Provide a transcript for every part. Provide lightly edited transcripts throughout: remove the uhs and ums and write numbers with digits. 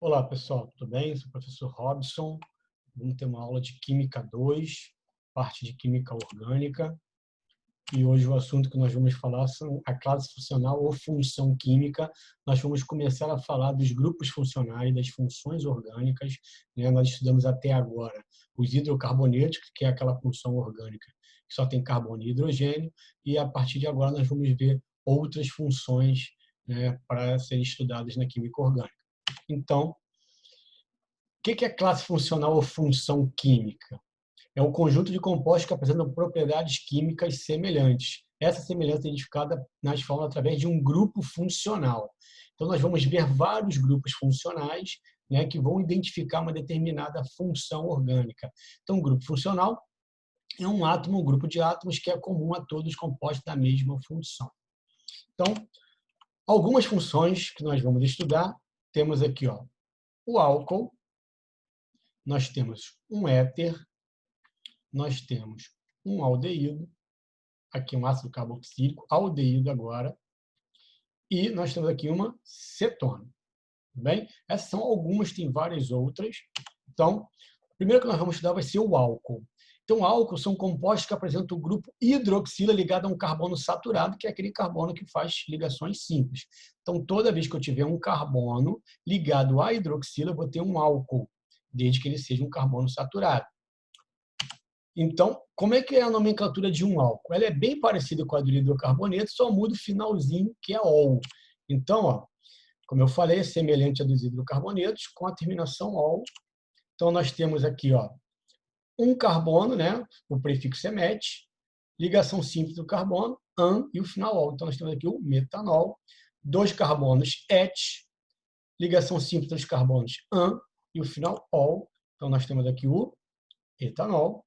Olá, pessoal, tudo bem? Sou o professor Robson. Vamos ter uma aula de Química 2, parte de Química Orgânica. E hoje o assunto que nós vamos falar são a classe funcional ou função química. Nós vamos começar a falar dos grupos funcionais, das funções orgânicas, né? Nós estudamos até agora os hidrocarbonetos, que é aquela função orgânica que só tem carbono e hidrogênio, e a partir de agora nós vamos ver outras funções, né, para serem estudadas na química orgânica. Então, o que é classe funcional ou função química? É um conjunto de compostos que apresentam propriedades químicas semelhantes. Essa semelhança é identificada nas fórmulas através de um grupo funcional. Então, nós vamos ver vários grupos funcionais, né, que vão identificar uma determinada função orgânica. Então, um grupo funcional é um átomo, um grupo de átomos que é comum a todos os compostos da mesma função. Então, algumas funções que nós vamos estudar, temos aqui o álcool, nós temos um éter, nós temos um aldeído, aqui um ácido carboxílico, aldeído agora, e nós temos aqui uma cetona. Tudo bem? Essas são algumas, tem várias outras. Então, o primeiro que nós vamos estudar vai ser o álcool. Então, álcool são compostos que apresentam o grupo hidroxila ligado a um carbono saturado, que é aquele carbono que faz ligações simples. Então, toda vez que eu tiver um carbono ligado à hidroxila, eu vou ter um álcool, desde que ele seja um carbono saturado. Então, como é que é a nomenclatura de um álcool? Ela é bem parecida com a do hidrocarboneto, só muda o finalzinho, que é ol. Então, como eu falei, é semelhante a dos hidrocarbonetos, com a terminação ol. Então, nós temos aqui um carbono, né? O prefixo é met, ligação simples do carbono, an, e o final ol. Então, nós temos aqui o metanol, dois carbonos, et, ligação simples dos carbonos, an, e o final ol. Então, nós temos aqui o etanol.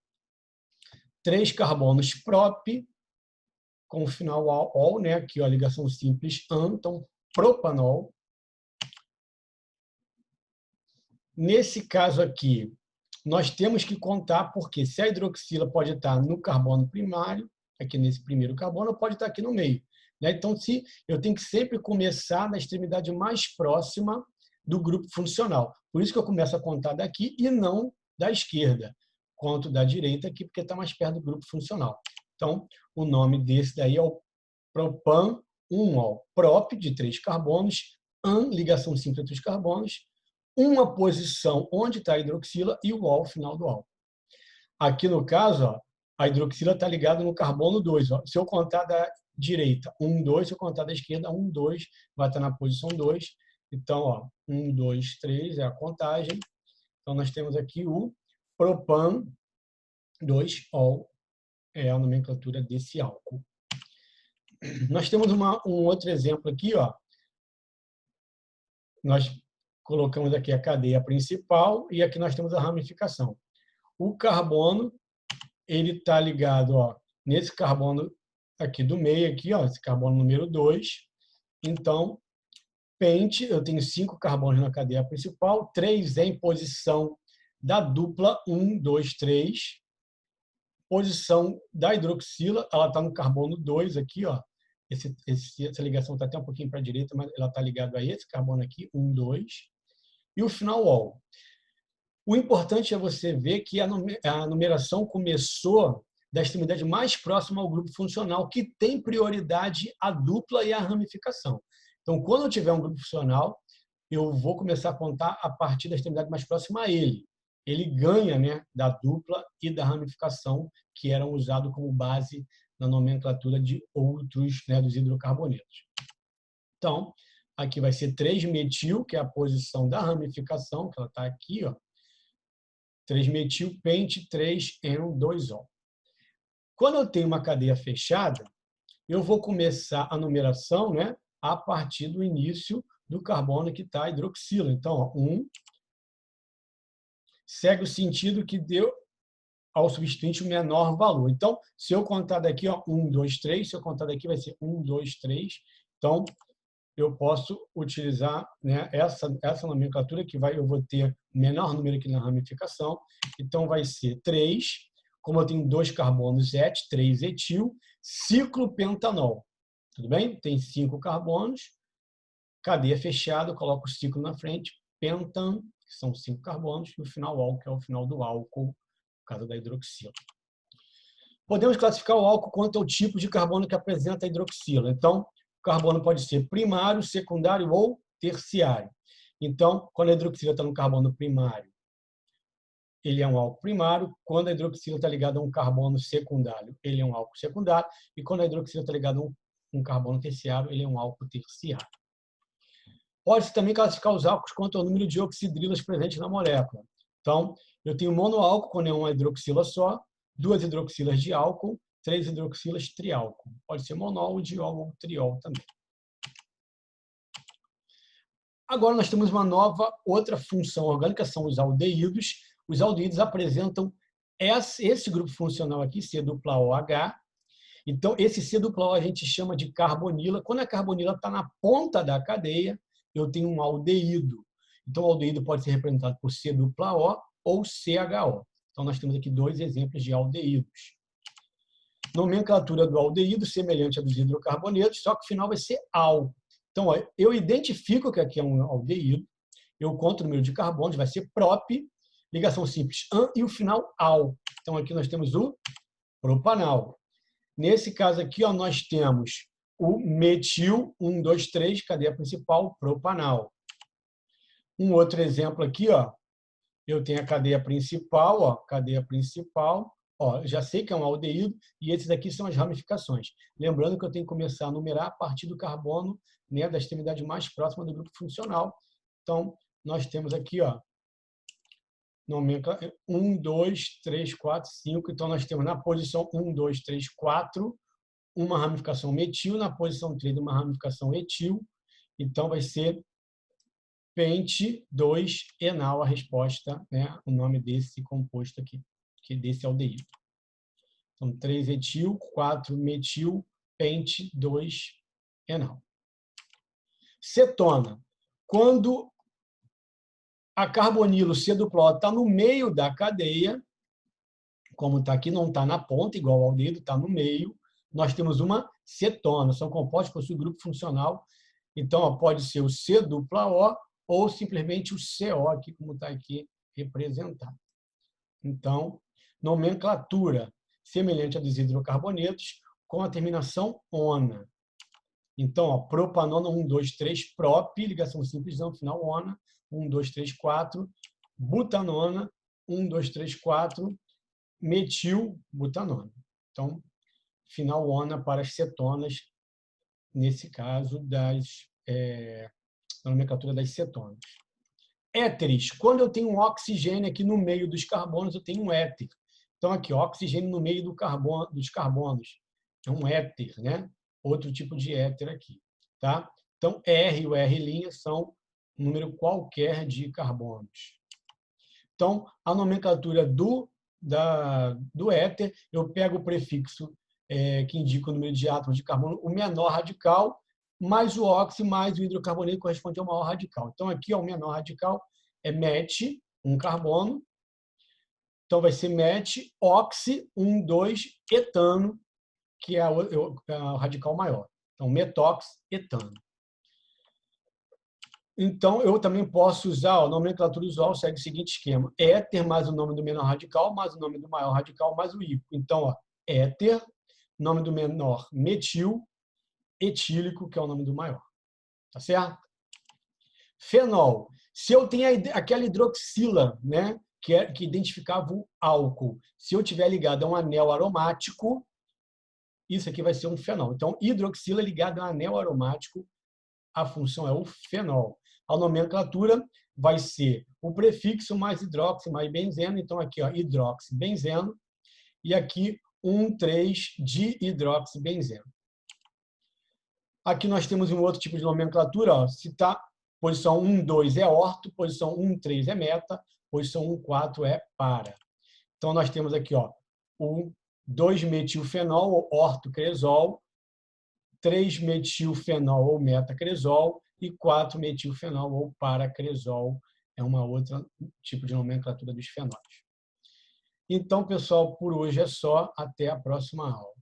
Três carbonos prop, com o final ol, né? Aqui a ligação simples an, então propanol. Nesse caso aqui, nós temos que contar, porque se a hidroxila pode estar no carbono primário, aqui nesse primeiro carbono, pode estar aqui no meio. Né? Então, eu tenho que sempre começar na extremidade mais próxima do grupo funcional. Por isso que eu começo a contar daqui e não da esquerda. Conto da direita aqui, porque está mais perto do grupo funcional. Então, o nome desse daí é o propan 1-ol. Prop, de 3 carbonos, an, ligação simples entre os carbonos, uma posição onde está a hidroxila e o ol, final do ol. Aqui no caso, a hidroxila está ligada no carbono 2. Se eu contar da direita, 1, 2, se eu contar da esquerda, 1, 2, vai estar na posição 2. Então, 1, 2, 3 é a contagem. Então, nós temos aqui o propan 2-ol, é a nomenclatura desse álcool. Nós temos um outro exemplo aqui, nós colocamos aqui a cadeia principal e aqui nós temos a ramificação. O carbono, ele está ligado nesse carbono aqui do meio, aqui, esse carbono número 2. Então, pente, eu tenho 5 carbonos na cadeia principal, 3 em posição da dupla, 1, 2, 3. Posição da hidroxila, ela está no carbono 2 aqui, essa ligação está até um pouquinho para a direita, mas ela está ligada a esse carbono aqui, 1, 2. E o final ol. O importante é você ver que a numeração começou da extremidade mais próxima ao grupo funcional, que tem prioridade a dupla e a ramificação. Então, quando eu tiver um grupo funcional, eu vou começar a contar a partir da extremidade mais próxima a ele. Ele ganha, né, da dupla e da ramificação, que eram usados como base na nomenclatura de outros, né, dos hidrocarbonetos. Então, aqui vai ser 3-metil, que é a posição da ramificação, que ela está aqui, 3-metil, pente, 3-eno-2-ol. Quando eu tenho uma cadeia fechada, eu vou começar a numeração, né, a partir do início do carbono que está a hidroxila. Então, 1 segue o sentido que deu ao substituinte o menor valor. Então, se eu contar daqui, 1, 2, 3, se eu contar daqui vai ser 1, 2, 3. Então, eu posso utilizar, né, essa nomenclatura que eu vou ter o menor número aqui na ramificação. Então, vai ser 3, como eu tenho 2 carbonos et, 3-etil, ciclo pentanol. Tudo bem? Tem 5 carbonos, cadeia fechada, eu coloco o ciclo na frente, pentan, que são 5 carbonos, e o final ol, que é o final do álcool, no caso da hidroxila. Podemos classificar o álcool quanto ao tipo de carbono que apresenta a hidroxila. Então, o carbono pode ser primário, secundário ou terciário. Então, quando a hidroxila está no carbono primário, ele é um álcool primário. Quando a hidroxila está ligada a um carbono secundário, ele é um álcool secundário. E quando a hidroxila está ligada a um carbono terciário, ele é um álcool terciário. Pode-se também classificar os álcools quanto ao número de oxidrilas presentes na molécula. Então, eu tenho monoálcool, quando é uma hidroxila só, 2 hidroxilas de álcool, 3 hidroxilas triálcool. Pode ser monol, diol ou triol também. Agora nós temos uma outra função orgânica, são os aldeídos. Os aldeídos apresentam esse grupo funcional aqui, C-OH. Então, esse C-O a gente chama de carbonila. Quando a carbonila está na ponta da cadeia, eu tenho um aldeído. Então, o aldeído pode ser representado por C-O ou CHO. Então, nós temos aqui 2 exemplos de aldeídos. Nomenclatura do aldeído, semelhante à dos hidrocarbonetos, só que o final vai ser al. Então, eu identifico que aqui é um aldeído, eu conto o número de carbonos, vai ser prop, ligação simples an e o final al. Então, aqui nós temos o propanal. Nesse caso aqui, nós temos o metil, 1, 2, 3, cadeia principal, propanal. Um outro exemplo aqui, eu tenho a cadeia principal, já sei que é um aldeído, e esses aqui são as ramificações. Lembrando que eu tenho que começar a numerar a partir do carbono, né, da extremidade mais próxima do grupo funcional. Então, nós temos aqui, nomenclatura 1, 2, 3, 4, 5. Então, nós temos na posição 1, 2, 3, 4, uma ramificação metil, na posição 3, uma ramificação etil. Então, vai ser pente 2 enal a resposta, né, o nome desse composto aqui, que desse aldeído. Então, 3 etil, 4 metil, pente 2 enal. Cetona. Quando a carbonilo C-O está no meio da cadeia, como está aqui, não está na ponta, igual ao aldeído, está no meio, nós temos uma cetona. São compostos que possuem grupo funcional. Então, pode ser o C-O ou simplesmente o CO, aqui, como está aqui representado. Então, nomenclatura semelhante a dos hidrocarbonetos, com a terminação ona. Então, propanona 1, 2, 3, prop, ligação simples, no final ona, 1, 2, 3, 4, butanona, 1, 2, 3, 4, metilbutanona. Então, final ona para as cetonas, nesse caso, da nomenclatura das cetonas. Éteres. Quando eu tenho um oxigênio aqui no meio dos carbonos, eu tenho um éter. Então, aqui, oxigênio no meio dos carbonos. É um éter, né? Outro tipo de éter aqui. Tá? Então, R e o R' são um número qualquer de carbonos. Então, a nomenclatura do éter, eu pego o prefixo que indica o número de átomos de carbono, o menor radical, mais o óxido, mais o hidrocarboneto corresponde ao maior radical. Então, aqui, o menor radical é MET, um carbono. Então, vai ser MET, oxi, 1, 2, etano, que é o radical maior. Então, metox, etano. Então, eu também posso usar, a nomenclatura usual segue o seguinte esquema. Éter mais o nome do menor radical, mais o nome do maior radical, mais o híbrido. Então, éter, nome do menor, metil, etílico, que é o nome do maior. Tá certo? Fenol. Se eu tenho aquela hidroxila, né, que identificava o álcool, se eu tiver ligado a um anel aromático, isso aqui vai ser um fenol. Então, hidroxila ligada a um anel aromático, a função é o fenol. A nomenclatura vai ser o prefixo mais hidroxi mais benzeno. Então, aqui, hidroxibenzeno. E aqui, 1,3-dihidroxibenzeno. Aqui nós temos um outro tipo de nomenclatura. Se está posição 1, 2 é orto, posição 1, 3 é meta, posição 1, 4 é para. Então, nós temos aqui o 2-metilfenol, ou ortocresol, 3-metilfenol ou metacresol e 4-metilfenol ou paracresol. É uma outra tipo de nomenclatura dos fenóis. Então, pessoal, por hoje é só. Até a próxima aula.